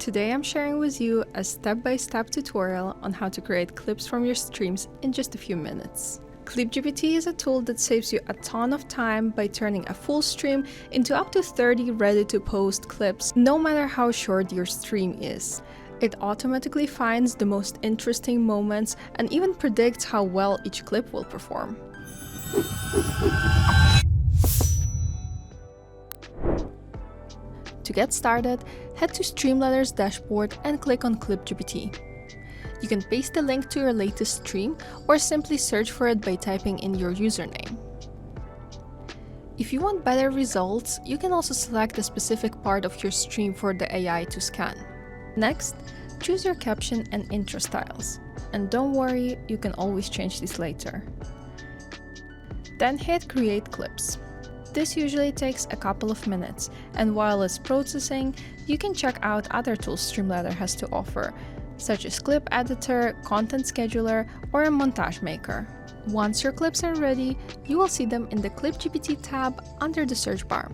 Today I'm sharing with you a step-by-step tutorial on how to create clips from your streams in just a few minutes. ClipGPT is a tool that saves you a ton of time by turning a full stream into up to 30 ready-to-post clips, no matter how short your stream is. It automatically finds the most interesting moments and even predicts how well each clip will perform. To get started, head to StreamLadder's dashboard and click on ClipGPT. You can paste the link to your latest stream or simply search for it by typing in your username. If you want better results, you can also select a specific part of your stream for the AI to scan. Next, choose your caption and intro styles. And don't worry, you can always change this later. Then hit Create Clips. This usually takes a couple of minutes, and while it's processing, you can check out other tools StreamLadder has to offer, such as Clip Editor, Content Scheduler, or a Montage Maker. Once your clips are ready, you will see them in the ClipGPT tab under the search bar.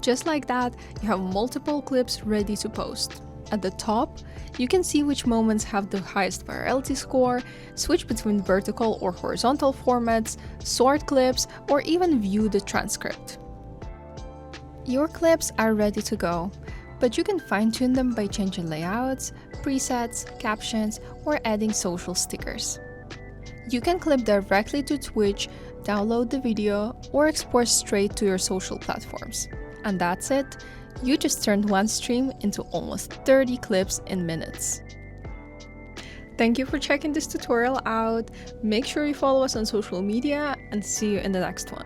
Just like that, you have multiple clips ready to post. At the top, you can see which moments have the highest virality score, switch between vertical or horizontal formats, sort clips, or even view the transcript. Your clips are ready to go, but you can fine-tune them by changing layouts, presets, captions, or adding social stickers. You can clip directly to Twitch, download the video, or export straight to your social platforms. And that's it. You just turned one stream into almost 30 clips in minutes. Thank you for checking this tutorial out. Make sure you follow us on social media and see you in the next one.